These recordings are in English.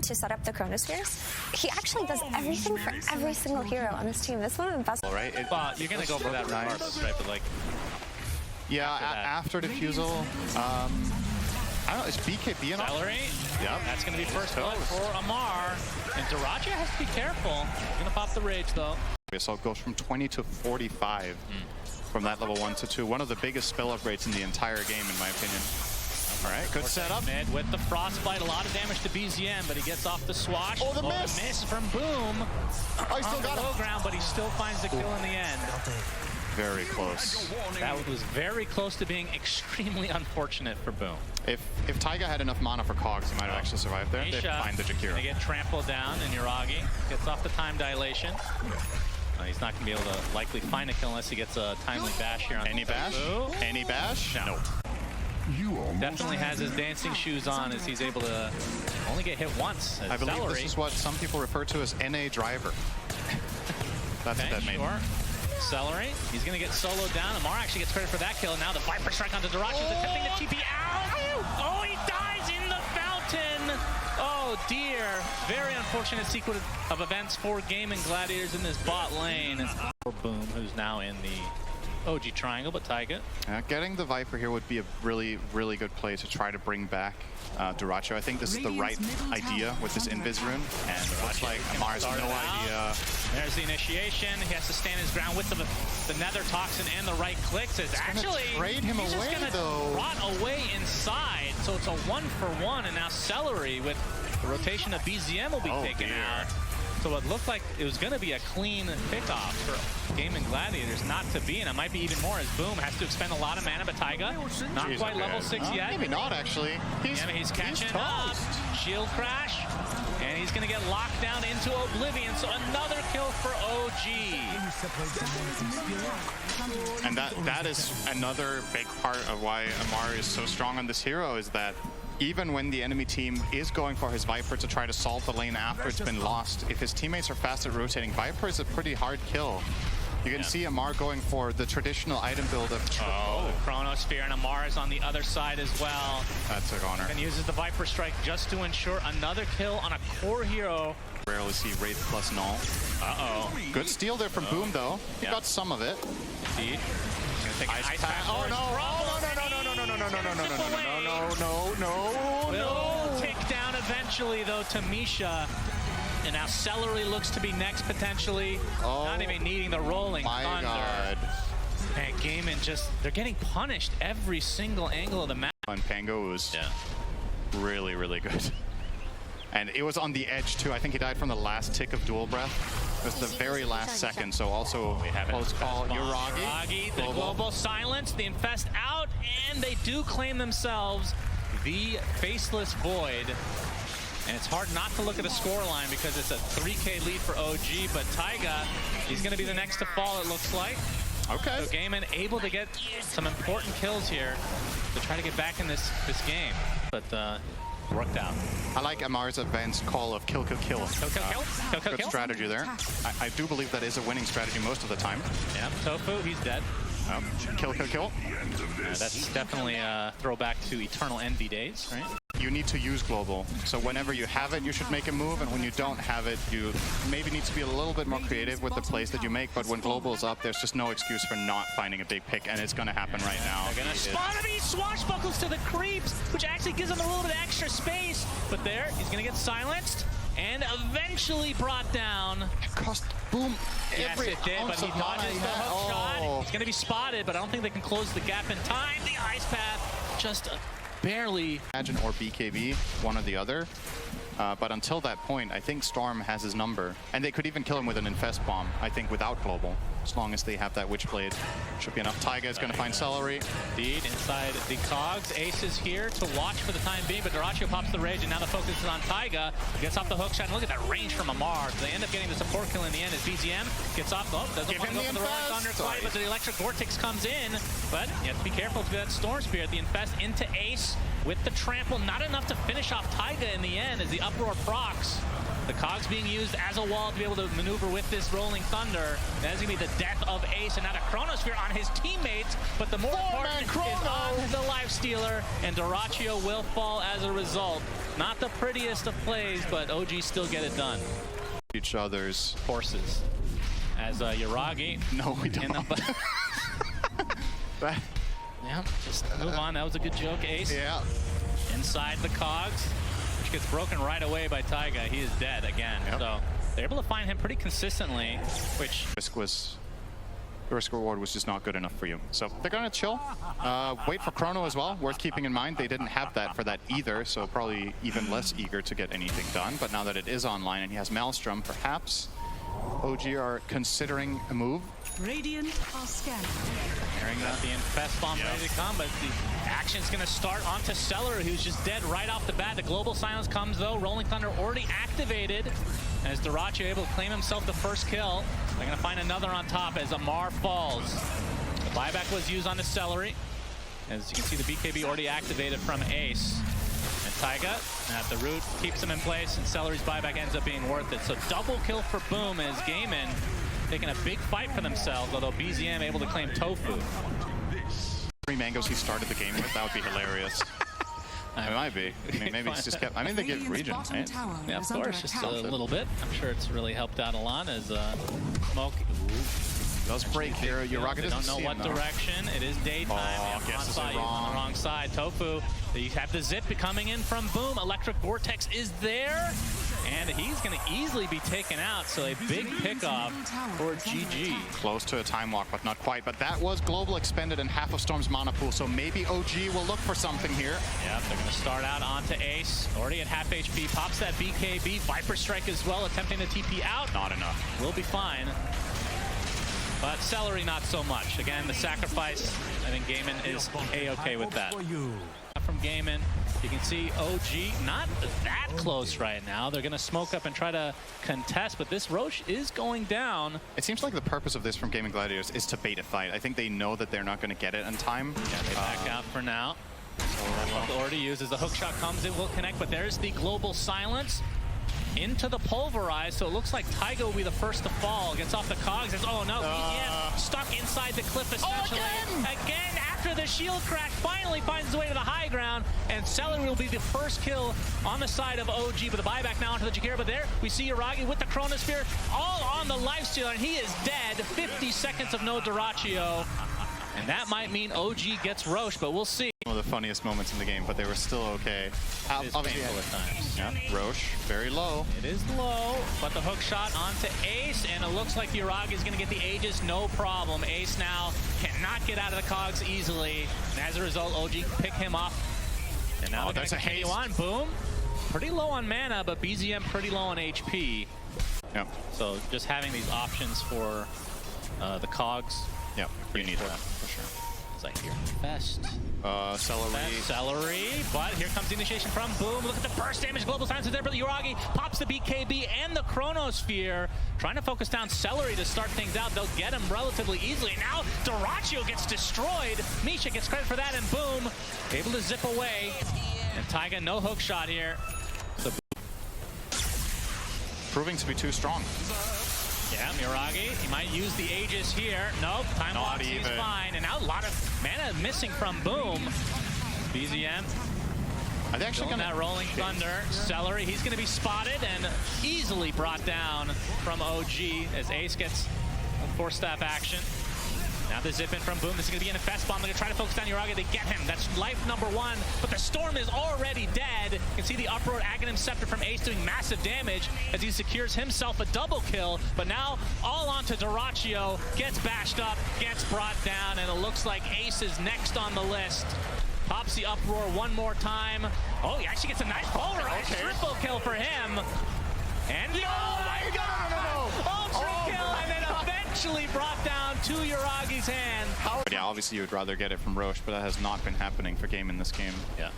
to set up the chronospheres. He actually does everything for every single hero on this team. That's one of the best. All right. Well, you're going to go for that regardless, right? But like, yeah, after defusal, I don't know, is BKB enough? Accelerate. Yeah. That's going to be first blood for Amar. And Rapier has to be careful. He's going to pop the rage, though. So it goes from 20 to 45 from that level 1 to 2. One of the biggest spell upgrades in the entire game, in my opinion. All right, good setup. Mid with the frostbite, a lot of damage to BZM, but he gets off the swatch. Oh, the miss! Miss from Boom. I still got low ground, but he still finds the kill in the end. Very close. That was very close to being extremely unfortunate for Boom. If Taiga had enough mana for Cogs, he might have actually survived there. They'd find the Jakiro. They get trampled down, and Yuragi gets off the time dilation. He's not going to be able to likely find a kill unless he gets a timely bash here. On Any bash? Any bash? No. Definitely has his dancing shoes on as he's able to only get hit once. I believe this is what some people refer to as NA driver. That's what that means. Sure. Accelerate. He's going to get soloed down. Amar actually gets credit for that kill. And now the Viper strike onto Durachi, attempting to TP out. Oh, he dies in the fountain. Oh, dear. Very unfortunate sequence of events for Gaming Gladiators in this bot lane. For Boom, who's now in the OG triangle, but Taiga. Getting the Viper here would be a really, really good play to try to bring back Duracho. I think this is the right idea with this Invis rune, and it looks like Amar has no idea. There's the initiation. He has to stand his ground with the Nether Toxin and the right clicks. It's actually trade him he's away, just gonna though. rot away inside. So it's a 1-for-1, and now Celery with the rotation of BZM will be taken out. So it looked like it was going to be a clean pickoff for Gaming Gladiators, not to be, and it might be even more as Boom has to expend a lot of mana, but Taiga, not quite level 6 yet. Maybe not, actually. He's catching up. Shield crash, and he's going to get locked down into Oblivion, so another kill for OG. And that is another big part of why Amar is so strong on this hero, is that even when the enemy team is going for his Viper to try to solve the lane after it's been lost, if his teammates are fast at rotating, Viper is a pretty hard kill. You can see Amar going for the traditional item build of Chronosphere, and Amar is on the other side as well. That's a goner. And uses the Viper Strike just to ensure another kill on a core hero. Rarely see Wraith plus null. Good steal there from Boom, though. He got some of it. Indeed. He's gonna take Ice pack. Oh no! Will take down eventually, though, to Misha. And now Celery looks to be next, potentially. Not even needing the rolling thunder. God. Man, Gaimin they're getting punished every single angle of the map. And Pango was really, really good. And it was on the edge, too. I think he died from the last tick of Dual Breath. It was the very last second, so also close call. Yuragi, the global silence, the Infest out, and they do claim themselves the Faceless Void. And it's hard not to look at a scoreline because it's a 3K lead for OG, but Taiga, he's going to be the next to fall, it looks like. Okay. So Gaimin able to get some important kills here to try to get back in this game. But worked out. I like Amar's advanced call of kill, kill, kill. Good strategy there. I do believe that is a winning strategy most of the time. Yeah, Tofu, he's dead. Kill, kill, kill. That's definitely a throwback to Eternal Envy days, right? You need to use global. So whenever you have it, you should make a move, and when you don't have it, you maybe need to be a little bit more creative with the plays that you make, but when global is up, there's just no excuse for not finding a big pick, and it's going to happen right now. They're going to spawn him, he swashbuckles to the creeps, which actually gives him a little bit of extra space, but there, he's going to get silenced, and eventually brought down. It cost Boom every Yes, it did, but he dodges the hook shot. He's going to be spotted, but I don't think they can close the gap in time. The ice path just barely. Imagine or BKB, one or the other. But until that point, I think Storm has his number. And they could even kill him with an Infest Bomb, I think, without global. As long as they have that Witchblade. Should be enough. Taiga is going to find Celery. Indeed, inside the Cogs. Ace is here to watch for the time being, but Duracho pops the Rage, and now the focus is on Taiga. Gets off the hook shot, and look at that range from Amar. They end up getting the support kill in the end as BZM gets off. Doesn't want to go for the Rolling Thunder quite, but the Electric Vortex comes in. But you have to be careful to that Storm Spirit. The Infest into Ace with the trample. Not enough to finish off Taiga in the end as the Uproar procs. The cogs being used as a wall to be able to maneuver with this Rolling Thunder. That's going to be the death of Ace, and now the Chronosphere on his teammates, but the more important is on the Lifestealer, and Dyrachyo will fall as a result. Not the prettiest of plays, but OG still get it done. Each other's Forces. As Yuragi. No, we don't. Yeah, just move on. That was a good joke, Ace. Yeah. Inside the cogs, which gets broken right away by Taiga. He is dead again. Yep. So they're able to find him pretty consistently, which the risk reward was just not good enough for you. So they're gonna chill. Wait for Chrono as well. Worth keeping in mind, they didn't have that for that either, so probably even less eager to get anything done. But now that it is online and he has Maelstrom, perhaps OG are considering a move. Radiant are scanning. hearing that the Infest Bomb ready to come, but the action's going to start onto Celery, who's just dead right off the bat. The Global Silence comes, though. Rolling Thunder already activated, as Dyrachyo able to claim himself the first kill. They're going to find another on top as Amar falls. The buyback was used on the Celery. As you can see, the BKB already activated from Ace. And Taiga at the root keeps him in place, and Celery's buyback ends up being worth it. So double kill for Boom as Gaimin taking a big fight for themselves, although BZM able to claim Tofu. 3 mangoes he started the game with, that would be hilarious. It might be. I mean, maybe it's just kept. I mean, they get region, right? Yeah, of course, just a little bit. I'm sure it's really helped out a lot as Smoke. Does break here. Yuragi doesn't don't know what direction. It is daytime. Oh, guess this is on the wrong side. Tofu. You have the zip coming in from Boom. Electric Vortex is there, and he's going to easily be taken out. So a big pickoff for GG. Close to a time walk, but not quite. But that was global expended in half of Storm's mana pool, so maybe OG will look for something here. Yep, they're going to start out onto Ace. Already at half HP. Pops that BKB. Viper Strike as well, attempting to TP out. Not enough. Will be fine. But Celery, not so much. Again, the sacrifice, I think Gaimin is A-okay with that. From Gaimin, you can see OG not that close right now. They're going to smoke up and try to contest, but this Roche is going down. It seems like the purpose of this from Gaming Gladiators is to bait a fight. I think they know that they're not going to get it in time. Yeah, they back out for now. So already used as the hook shot comes, it will connect, but there's the Global Silence into the Pulverize, so it looks like Taiga will be the first to fall. Gets off the cogs. Oh no, BZM stuck inside the cliff essentially. Again, after the shield crack, finally finds his way to the high ground, and Celery will be the first kill on the side of OG, but the buyback now onto the Jakira. But there we see Yuragi with the Chronosphere, all on the Lifestealer, and he is dead. 50 seconds of no Dyrachyo, and that might mean OG gets Roche, but we'll see. One of the funniest moments in the game, but they were still okay. It is painful at times. Yeah, Roche, very low. It is low, but the hook shot onto Ace, and it looks like Yuragi is going to get the Aegis, no problem. Ace now cannot get out of the cogs easily, and as a result, OG pick him up. And now they're going to continue on. Boom. Pretty low on mana, but BZM pretty low on HP. Yep. So just having these options for the cogs. Yep, you need that, for sure. As I hear Fest. Celery. But here comes the initiation from Boom. Look at the burst damage. Global Silence is there, but Yuragi pops the BKB and the Chronosphere. Trying to focus down Celery to start things out. They'll get him relatively easily. Now Dyrachyo gets destroyed. Misha gets credit for that, and Boom able to zip away. And Taiga, no hook shot here. So Proving to be too strong. yeah, Yuragi, he might use the Aegis here. Nope, time lock, he's fine. And now a lot of mana missing from Boom. BZM. Are they actually going to... that Rolling Thunder. Celery, he's going to be spotted and easily brought down from OG as Ace gets a 4-step action. Now the zip in from Boom. This is going to be an Infest Bomb. They're going to try to focus down Yuragi. They get him. That's life number 1. But the Storm is already dead. You can see the Uproar Aghanim Scepter from Ace doing massive damage as he secures himself a double kill. But now all onto Dyrachyo. Gets bashed up, gets brought down, and it looks like Ace is next on the list. Pops the Uproar one more time. Oh, he actually gets a nice pulverize. Triple kill for him. And ultra kill, and then eventually brought down to Yuragi's hand. Yeah, obviously you would rather get it from Roche, but that has not been happening for Game in this game. Yeah.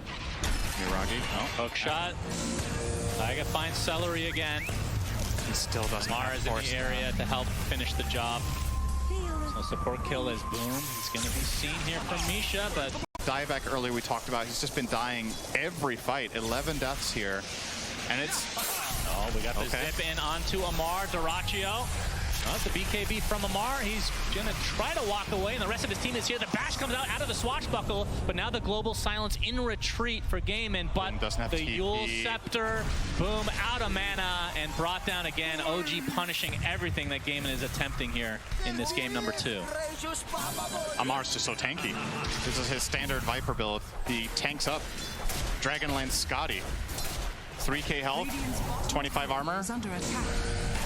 Yuragi, Hook shot. Taiga finds Celery again. he still doesn't Mara have is in force. the area to help finish the job. So support kill as Boom. He's going to be seen here from Misha, but... Dieback earlier we talked about, he's just been dying every fight. 11 deaths here. And it's... Oh, we got the zip in onto Amar. Dyrachyo. Oh, the BKB from Amar. He's going to try to walk away, and the rest of his team is here. The bash comes out of the swashbuckle, but now the global silence in retreat for Gaimin. But the Yule Scepter, boom, out of mana, and brought down again. OG punishing everything that Gaimin is attempting here in this game number 2. Amar's just so tanky. This is his standard Viper build. He tanks up. Dragonlance Scotty. 3k health, 25 armor.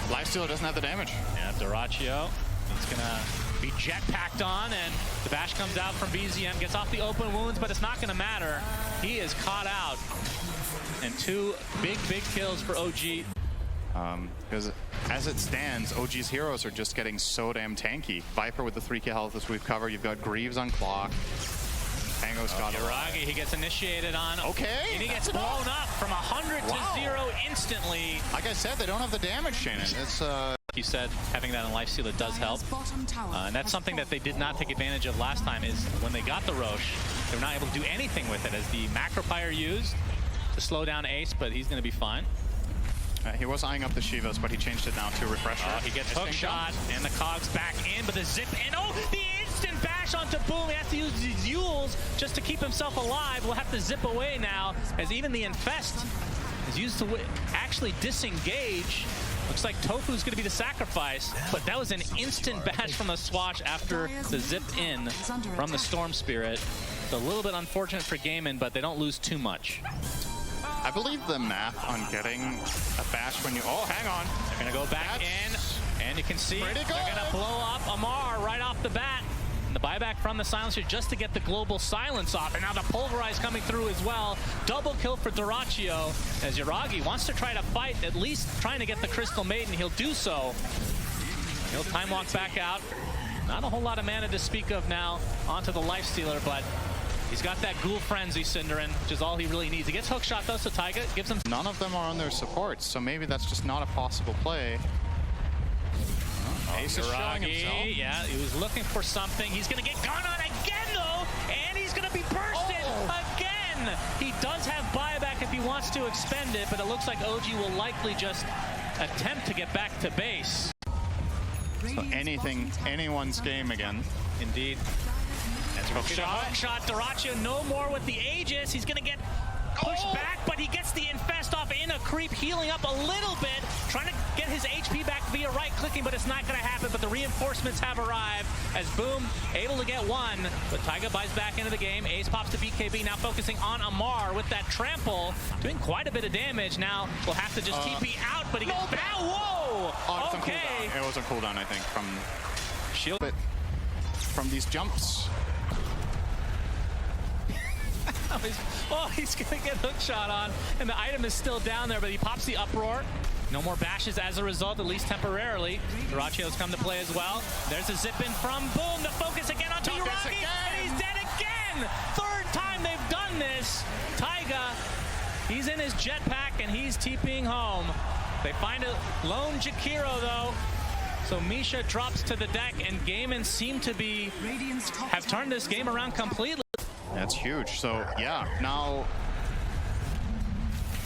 Lifestealer doesn't have the damage. Yeah, Dyrachyo, he's gonna be jetpacked on, and the bash comes out from BZM, gets off the open wounds, but it's not gonna matter. He is caught out, and 2 big kills for OG. Because as it stands, OG's heroes are just getting so damn tanky. Viper with the 3k health as we've covered. You've got Greaves on clock. Tango's got Yuragi, he gets initiated on. Okay. And he gets blown up from 100 to 0 instantly. Like I said, they don't have the damage, Shannon. It's You said having that in Lifestealer does help. And that's something that they did not take advantage of last time, is when they got the Rosh, they were not able to do anything with it, as the Macropire used to slow down Ace, but he's going to be fine. He was eyeing up the Shivas, but he changed it now to Refresher. He gets hook shot, and the Cogs back in, but the zip in. Oh, the instant bash onto Boom. He has to use these Yules just to keep himself alive. We'll have to zip away now, as even the Infest is used to actually disengage. Looks like Tofu's going to be the sacrifice, but that was an instant bash from the Swash after the zip in from the Storm Spirit. It's a little bit unfortunate for Gaimin, but they don't lose too much. I believe the math on getting a bash when you... Oh, hang on. They're going to go back in, and you can see they're going to blow up Amar right off the bat. And the buyback from the Silencer just to get the global silence off. And now the Pulverize coming through as well. Double kill for Dyrachyo, as Yuragi wants to try to fight, at least trying to get the Crystal Maiden. He'll do so. He'll time walk back out. Not a whole lot of mana to speak of now onto the Lifestealer, but he's got that Ghoul Frenzy, Cinderin, which is all he really needs. He gets hookshot though, so Taiga gives him... None of them are on their supports, so maybe that's just not a possible play. Ace is showing himself. Yeah, he was looking for something. He's going to get gone on again though, and he's going to be bursted again. He does have buyback if he wants to expend it, but it looks like OG will likely just attempt to get back to base. So anything, anyone's game again. Indeed. That's hook shot. Dyrachyo no more with the Aegis. He's going to get pushed back, but he gets the Infest off in a creep, healing up a little bit, trying to get his HP back via right-clicking, but it's not going to happen. But the reinforcements have arrived as Boom able to get one, but Taiga buys back into the game. Ace pops to BKB, now focusing on Amar with that trample, doing quite a bit of damage. Now we'll have to just TP out, but he gets back. Whoa! Okay. It was on cooldown, I think, from shield. But from these jumps. He's going to get hookshot on, and the item is still down there, but he pops the Uproar. No more bashes as a result, at least temporarily. Dyrachyo's come to play as well. There's a zip in from Boom. The focus again onto Yuragi, and he's dead again! Third time they've done this. Taiga, he's in his jetpack, and he's TPing home. They find a lone Jakiro, though. So Misha drops to the deck, and Gaimin seem to have turned this game around completely. That's huge. So yeah, now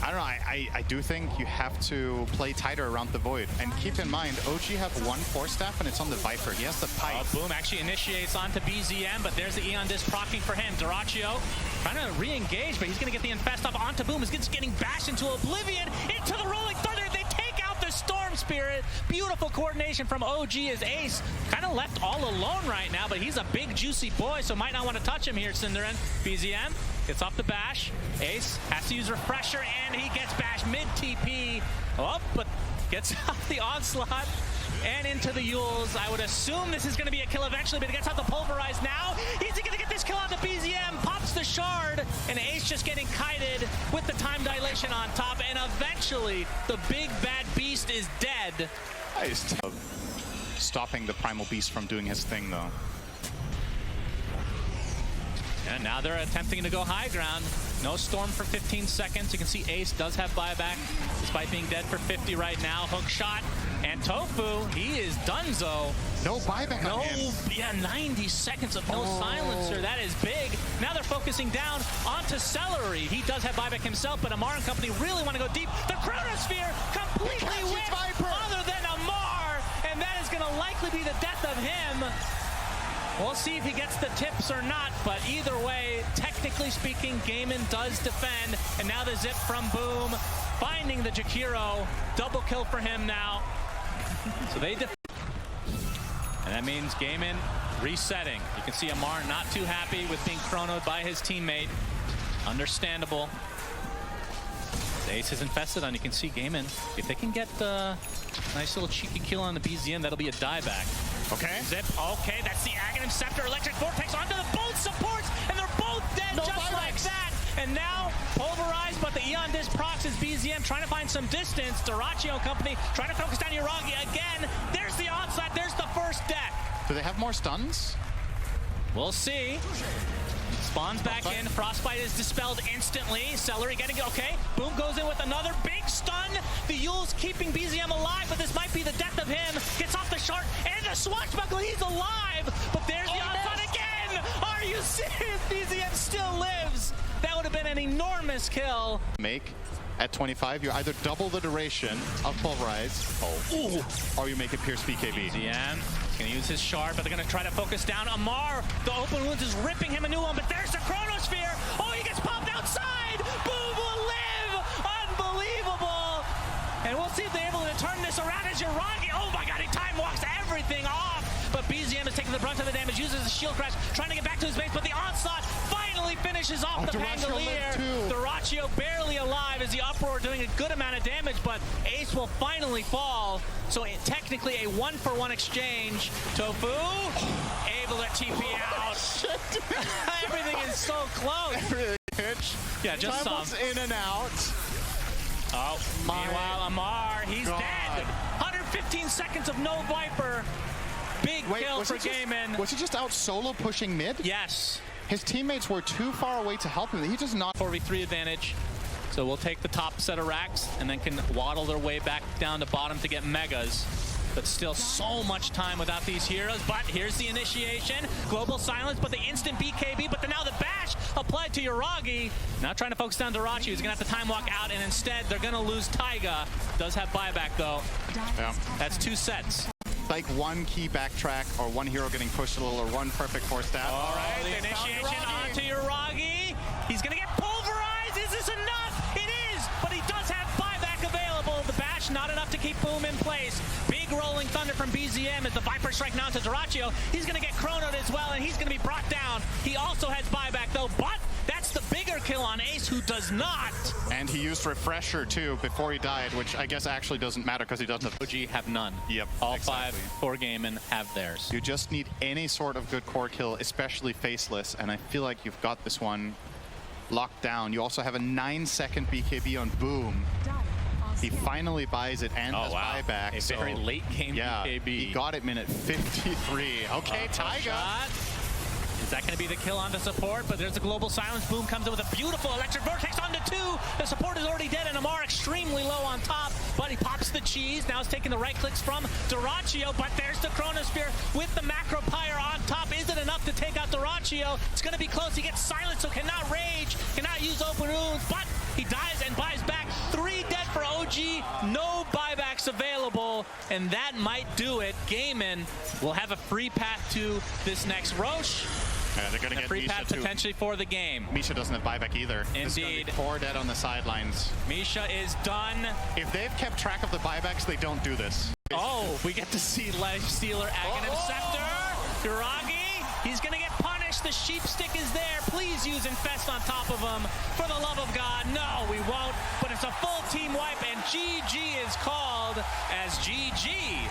I don't know. I do think you have to play tighter around the Void, and keep in mind OG have one Force Staff and it's on the Viper. He has the pipe. Boom actually initiates onto BZM, but there's the Eon Disc proccing for him. Dyrachyo trying to re-engage, but he's going to get the Infest off onto Boom. He's just getting bashed into Oblivion, into the Rolling Thunder. They take out the Storm Spirit. Beautiful coordination from OG as Ace kind of left all alone right now, but he's a big juicy boy, so might not want to touch him here, Cinderin. BZM gets off the bash. Ace has to use Refresher, and he gets bashed mid-TP. Oh, but gets off the Onslaught and into the Yules. I would assume this is going to be a kill eventually, but he gets out the Pulverize now. He's going to get this kill on the BZM, pops the Shard, and Ace just getting kited with the time dilation on top, and eventually the big bad beast is dead. Nice. Stopping the Primal Beast from doing his thing, though. And now they're attempting to go high ground. No Storm for 15 seconds. You can see Ace does have buyback, despite being dead for 50 right now. Hook shot. And Tofu, he is donezo. No buyback on him. Yeah, 90 seconds of no silencer. That is big. Now they're focusing down onto Celery. He does have buyback himself, but Amar and company really want to go deep. The of him. We'll see if he gets the tips or not, but either way, technically speaking, Gaiman does defend, and now the zip from Boom, finding the Jakiro. Double kill for him now. So they defend. And that means Gaiman resetting. You can see Amar not too happy with being chronoed by his teammate. Understandable. The ace is infested on. You can see Gaiman. If they can get the nice little cheeky kill on the BZM, that'll be a dieback. Okay. Zip. Okay, that's the Aghanim Scepter. Electric Vortex onto the both supports, and they're both dead just like that. And now pulverized, but the Eon Disc procs is BZM trying to find some distance. Dyrachyo Company trying to focus down Yuragi again. There's the onslaught. There's the first death. Do they have more stuns? We'll see. Spawns back in. Frostbite is dispelled instantly. Celery getting it. Okay. Boom goes in with another big stun. The Yule's keeping BZM alive, but this might be the death of him. Gets off the shark and the swashbuckle. He's alive, but there's the onslaught again. Are you serious? BZM still lives. That would have been an enormous kill. Make at 25, you either double the duration of Pulverize, or you make it Pierce BKB. BZM gonna use his shard, but they're gonna try to focus down Amar. The open wounds is ripping him a new one, but there's the Chronosphere. Oh, he gets popped outside. Boom will live. Unbelievable. And we'll see if they're able to turn this around as Yuragi. Oh my god, he time walks everything off. But BZM is taking the brunt of the damage, uses the shield crash, trying to get back to his base, but the onslaught finally finishes off the Pangolier. Dyrachyo barely alive as the Uproar doing a good amount of damage, but Ace will finally fall. So technically a 1-for-1 exchange. Tofu able to TP out. Everything is so close. Pitch. Yeah, just some. In and out. Oh, meanwhile, Amar, he's dead. 115 seconds of no Viper. Big kill for Gaiman. Was he just out solo pushing mid? Yes. His teammates were too far away to help him. He does not. 4v3 advantage. So we'll take the top set of racks and then can waddle their way back down to bottom to get megas. But still so much time without these heroes. But here's the initiation. Global silence, but the instant BKB. But now the bash applied to Yuragi. Now trying to focus down Dyrachyo. He's going to have to time walk out, and instead they're going to lose Taiga. Does have buyback, though. Yeah. That's 2 sets. Like one key backtrack or one hero getting pushed a little or one perfect force stab. All right, the initiation onto Yuragi. He's going to get pulverized. Is this enough? It is, but he does have buyback available. The bash not enough to keep Boom in place. Big rolling thunder from BZM as the Viper strike now to Dyrachyo. He's going to get chronoed as well, and he's going to be brought down. He also has buyback, though, but that's the bigger kill on Ace, who does not. And he used Refresher, too, before he died, which I guess actually doesn't matter because he doesn't have... OG have none. Yep, All exactly. 5 for Gaiman have theirs. You just need any sort of good core kill, especially faceless, and I feel like you've got this one locked down. You also have a 9-second BKB on Boom. He finally buys it and has buyback. A very late game BKB. He got it minute 53. Okay, Taiga. Is that going to be the kill onto support? But there's a global silence. Boom comes in with a beautiful electric vortex onto 2. The support is already dead, and Amar extremely low on top. But he pops the cheese. Now he's taking the right clicks from Dyrachyo. But there's the Chronosphere with the macro pyre on top. Is it enough to take out Dyrachyo? It's going to be close. He gets silenced, so cannot rage, cannot use open wounds. But he dies and buys back. 3 dead for OG. No buybacks available, and that might do it. Gaiman will have a free path to this next Roche. Yeah, they're gonna get free Misha path too. potentially for the game. Misha doesn't have buyback either. Indeed. 4 dead on the sidelines. Misha is done. If they've kept track of the buybacks, they don't do this. Oh, we get to see Life Stealer, Aghanim Scepter. Yuragi, he's gonna get punished. The sheep stick is there. Please use Infest on top of him. For the love of God, no, we won't. But it's a full team wipe, and GG is called as GG.